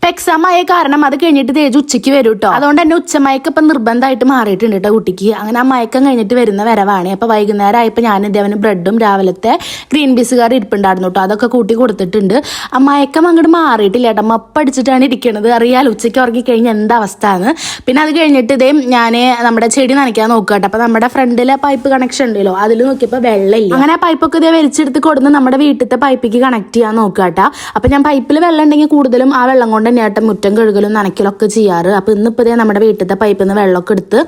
ഇപ്പൊ എക്സാം ആയ കാരണം അത് കഴിഞ്ഞിട്ട് തേജ് ഉച്ചയ്ക്ക് വരും കേട്ടോ. അതുകൊണ്ട് തന്നെ ഉച്ചമയക്കം ഇപ്പൊ നിർബന്ധമായിട്ട് മാറിയിട്ടുണ്ട് കേട്ടോ കുട്ടിക്ക്. അങ്ങനെ ആ മയക്കം കഴിഞ്ഞിട്ട് വരുന്ന വരവാണ്. അപ്പൊ വൈകുന്നേരം ആയപ്പോൾ ഞാൻ ഇതേവന് ബ്രെഡും രാവിലത്തെ ഗ്രീൻ പീസ് കറി ഇരിപ്പുണ്ടായിരുന്നു കേട്ടോ. അതൊക്കെ കൂട്ടി കൊടുത്തിട്ടുണ്ട്. ആ മയക്കം അങ്ങോട്ട് മാറിയിട്ടില്ല കേട്ടോ. മപ്പടിച്ചിട്ടാണ് ഇരിക്കണത്. അറിയാലോ ഉച്ചയ്ക്ക് ഉറങ്ങി കഴിഞ്ഞാൽ എന്താ അവസ്ഥ ആണ്. പിന്നെ അത് കഴിഞ്ഞിട്ട് ഇതേ ഞാൻ നമ്മുടെ ചെടി നനയ്ക്കാൻ നോക്കുക കേട്ടോ. അപ്പൊ നമ്മുടെ ഫ്രണ്ടിലെ പൈപ്പ് കണക്ഷൻ ഉണ്ടല്ലോ, അതിൽ നോക്കിയപ്പോൾ വെള്ളമില്ല. അങ്ങനെ ആ പൈപ്പൊക്കെ ഇതേ വലിച്ചെടുത്ത് കൊടുന്ന് നമ്മുടെ വീട്ടിലത്തെ പൈപ്പിക്ക് കണക്ട് ചെയ്യാൻ നോക്കുക കേട്ടോ. അപ്പൊ ഞാൻ പൈപ്പിൽ വെള്ളം ഉണ്ടെങ്കിൽ കൂടുതലും ആ വെള്ളം കൊണ്ട് തന്നെയായിട്ട് മുറ്റം കഴുകലും നനയ്ക്കലൊക്കെ ചെയ്യാറ്. അപ്പൊ ഇന്നിപ്പോൾ നമ്മുടെ വീട്ടിലത്തെ പൈപ്പിൽ നിന്ന് വെള്ളമൊക്കെ എടുത്ത്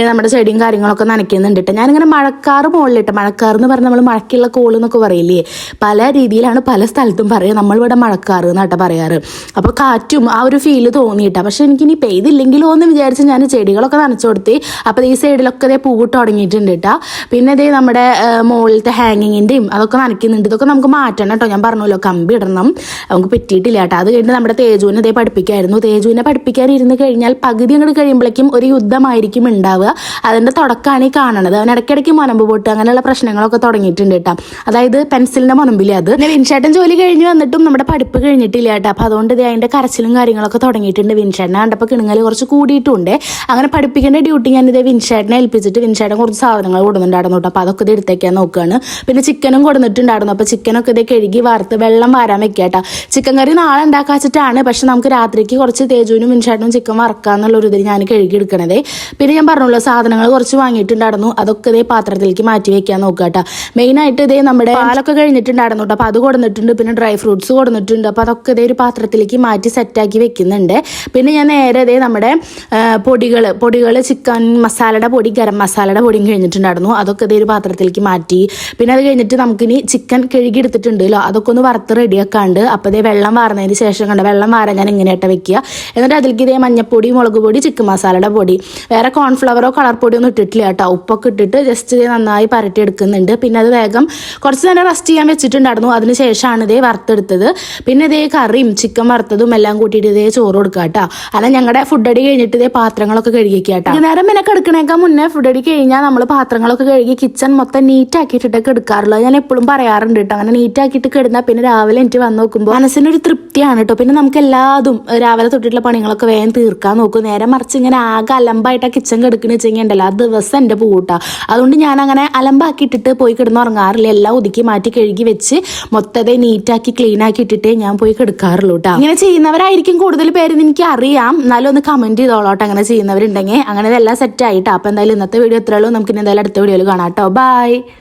നമ്മുടെ ചെടിയും കാര്യങ്ങളൊക്കെ നനയ്ക്കുന്നുണ്ട് കേട്ടോ. ഞാനിങ്ങനെ മഴക്കാറ് മുകളിലിട്ട്, മഴക്കാറ് എന്ന് പറഞ്ഞാൽ നമ്മൾ മഴക്കുള്ള കോൾ എന്നൊക്കെ പറയില്ലേ, പല രീതിയിലാണ് പല സ്ഥലത്തും പറയുക. നമ്മളിവിടെ മഴക്കാറ് എന്നാട്ടോ പറയാറ്. അപ്പോൾ കാറ്റും ആ ഒരു ഫീല് തോന്നിയിട്ടാ. പക്ഷെ എനിക്കിനി പെയ്തില്ലെങ്കിലോ എന്ന് വിചാരിച്ച് ഞാൻ ചെടികളൊക്കെ നനച്ചു കൊടുത്തി. അപ്പോൾ ഈ സൈഡിലൊക്കെ ഇതേ പൂവിട്ട് തുടങ്ങിയിട്ടുണ്ട് കേട്ടോ. പിന്നെ ഇതേ നമ്മുടെ മുകളിലത്തെ ഹാങ്ങിങ്ങിൻ്റെയും അതൊക്കെ നനയ്ക്കുന്നുണ്ട്. ഇതൊക്കെ നമുക്ക് മാറ്റണം കേട്ടോ. ഞാൻ പറഞ്ഞല്ലോ കമ്പി ഇടണം, നമുക്ക് പറ്റിയിട്ടില്ല കേട്ടോ. അത് കഴിഞ്ഞിട്ട് നമ്മുടെ തേജുവിനെ ഇതേ പഠിപ്പിക്കായിരുന്നു. തേജുവിനെ പഠിപ്പിക്കാൻ ഇരുന്ന് കഴിഞ്ഞാൽ പകുതി അങ്ങോട്ട് കഴിയുമ്പോഴേക്കും ഒരു യുദ്ധമായിരിക്കും ഉണ്ടാവുക. അതിൻ്റെ തുടക്കമാണ് ഈ കാണുന്നത്. അവൻ ഇടയ്ക്കിടയ്ക്ക് മുനമ്പ് പൊട്ട് അങ്ങനെയുള്ള പ്രശ്നങ്ങളൊക്കെ തുടങ്ങിയിട്ടുണ്ട് കേട്ടോ. അതായത് പെൻസിലിൻ്റെ മുനമ്പില്ലേ അത്. പിന്നെ വിൻഷേട്ടൻ ജോലി കഴിഞ്ഞ് വന്നിട്ടും നമ്മുടെ പഠിപ്പ് കഴിഞ്ഞിട്ടില്ല കേട്ടോ. അപ്പോൾ അതുകൊണ്ട് ഇത് അതിൻ്റെ കരച്ചിലും കാര്യങ്ങളൊക്കെ തുടങ്ങിയിട്ടുണ്ട്. വിൻഷേട്ടനെ കണ്ടപ്പോൾ കിണുങ്ങൽ കുറച്ച് കൂടിയിട്ടുണ്ട്. അങ്ങനെ പഠിപ്പിക്കേണ്ട ഡ്യൂട്ടി ഞാനിത് വിൻഷേട്ടനെ ഏൽപ്പിച്ചിട്ട് വിൻഷേട്ടൻ കുറച്ച് സാധനങ്ങൾ കൊടുക്കുന്നുണ്ടായിരുന്നു കേട്ടോ. അപ്പോൾ അതൊക്കെ ഇത് എടുത്തേക്കാൻ നോക്കുകയാണ്. പിന്നെ ചിക്കനും കൊടുത്തിട്ടുണ്ടായിരുന്നു. അപ്പോൾ ചിക്കനൊക്കെ ഇത് കഴുകി വറുത്ത് വെള്ളം വാരാൻ വെക്കുക കേട്ടോ. ചിക്കൻ കറി നാളെ ഉണ്ടാക്കാച്ചിട്ടാണ്. പക്ഷെ നമുക്ക് രാത്രിക്ക് കുറച്ച് തേജുവിനും വിൻഷേട്ടനും ചിക്കൻ വറക്കാന്നുള്ളൊരു ഇതിൽ ഞാൻ കഴുകി എടുക്കണതേ. പിന്നെ ഞാൻ പറഞ്ഞല്ലോ സാധനങ്ങൾ കുറച്ച് വാങ്ങിയിട്ടുണ്ടായിരുന്നു. അതൊക്കെ ഇതേ പാത്രത്തിലേക്ക് മാറ്റി വെക്കാൻ നോക്കുക കേട്ടോ. മെയിനായിട്ട് ഇതേ നമ്മുടെ പാലൊക്കെ കഴിഞ്ഞിട്ടുണ്ടായിരുന്നു കേട്ടോ. അപ്പോൾ അത് കൊടുത്തിട്ടുണ്ട്. പിന്നെ ഡ്രൈ ഫ്രൂട്ട്സ് കൊടുത്തിട്ടുണ്ട്. അപ്പോൾ അതൊക്കെ ഇതേ ഒരു പാത്രത്തിലേക്ക് മാറ്റി സെറ്റാക്കി വെക്കുന്നുണ്ട്. പിന്നെ ഞാൻ നേരെ ഇതേ നമ്മുടെ പൊടികൾ ചിക്കൻ മസാലയുടെ പൊടി, ഗരം മസാലയുടെ പൊടിയും കഴിഞ്ഞിട്ടുണ്ടായിരുന്നു. അതൊക്കെ ഇതേ ഒരു പാത്രത്തിലേക്ക് മാറ്റി. പിന്നെ അത് കഴിഞ്ഞിട്ട് നമുക്കിനി ചിക്കൻ കഴുകി എടുത്തിട്ടുണ്ടല്ലോ, അതൊക്കെ ഒന്ന് വറുത്ത് റെഡിയാക്കാണ്ട്. അപ്പോൾ ഇതേ വെള്ളം വാർന്നതിന് ശേഷം കണ്ട വെള്ളം വാരാൻ ഞാൻ ഇങ്ങനെയായിട്ട് വെക്കുക. എന്നിട്ട് അതിലേക്ക് ഇതേ മഞ്ഞപ്പൊടി, മുളക് പൊടി, ചിക്കൻ മസാലയുടെ പൊടി, വേറെ കോൺഫ്ലവറോ കളർ പൊടിയോ ഒന്നും ഇട്ടിട്ടില്ല കേട്ടോ. ഉപ്പൊക്കെ ഇട്ടിട്ട് ജസ്റ്റ് ഇതേ നന്നായി പരട്ടി എടുക്കുന്നുണ്ട്. പിന്നെ അത് വേഗം കുറച്ച് നേരം റെസ്റ്റ് ചെയ്യാൻ വെച്ചിട്ടുണ്ടായിരുന്നു. അതിന് ശേഷമാണ് ഇതേ വറുത്തെടുത്തത്. പിന്നെ ഇതേ കറിയും ചിക്കൻ വറുത്തതും എല്ലാം കൂട്ടിയിട്ട് ഇതേ ചോറ് കൊടുക്കുക കേട്ടോ. അല്ല ഞങ്ങളുടെ ഫുഡ് അടി കഴിഞ്ഞിട്ട് ഇതേ പാത്രങ്ങളൊക്കെ കഴുകി കേട്ടോ. നേരം പിന്നെ കിടക്കണേക്കാൾ മുന്നേ ഫുഡ് അടി കഴിഞ്ഞാൽ നമ്മൾ പാത്രങ്ങളൊക്കെ കഴുകി കിച്ചൺ മൊത്തം നീറ്റ് ആക്കിയിട്ടൊക്കെ എടുക്കാറുള്ളത്. ഞാൻ എപ്പോഴും പറയാറുണ്ട് കേട്ടോ. അങ്ങനെ നീറ്റ് ആക്കിയിട്ട് കിടന്നാൽ പിന്നെ രാവിലെ എനിക്ക് വന്ന് നോക്കുമ്പോൾ മനസ്സിനൊരു തൃപ്തിയാണ് കേട്ടോ. പിന്നെ നമുക്ക് എല്ലാതും രാവിലെ തൊട്ടിട്ടുള്ള പണികളൊക്കെ വേഗം തീർക്കാൻ നോക്കും. നേരെ മറിച്ച് ഇങ്ങനെ ആകെ അലമ്പായിട്ട് ആ കിച്ചൺ കിടക്കുന്ന വെച്ചെങ്കിൽ ഉണ്ടല്ലോ, ആ ദിവസം എൻ്റെ പൂട്ടാ. അതുകൊണ്ട് ഞാൻ അങ്ങനെ അലമ്പാക്കിയിട്ടിട്ട് പോയി കിടന്ന് ഉറങ്ങാറില്ല. എല്ലാം ഒതുക്കി മാറ്റി കഴുകി വെച്ച് മൊത്തത്തെ നീറ്റാക്കി ക്ലീൻ ആക്കി ഇട്ടിട്ടേ ഞാൻ പോയി കിടക്കാറുള്ളൂ കേട്ടോ. ഇങ്ങനെ ചെയ്യുന്നവരായിരിക്കും കൂടുതൽ പേരെന്ന് എനിക്ക് അറിയാം. എന്നാലും ഒന്ന് കമന്റ് ചെയ്തോളോട്ടോ അങ്ങനെ ചെയ്യുന്നവരുണ്ടെങ്കിൽ. അങ്ങനെ ഇതെല്ലാം സെറ്റ് ആയിട്ടോ. അപ്പോൾ എന്തായാലും ഇന്നത്തെ വീഡിയോ എത്രയുള്ളൂ. നമുക്ക് എന്തായാലും അടുത്ത വീഡിയോയിൽ കാണാം കേട്ടോ. ബൈ.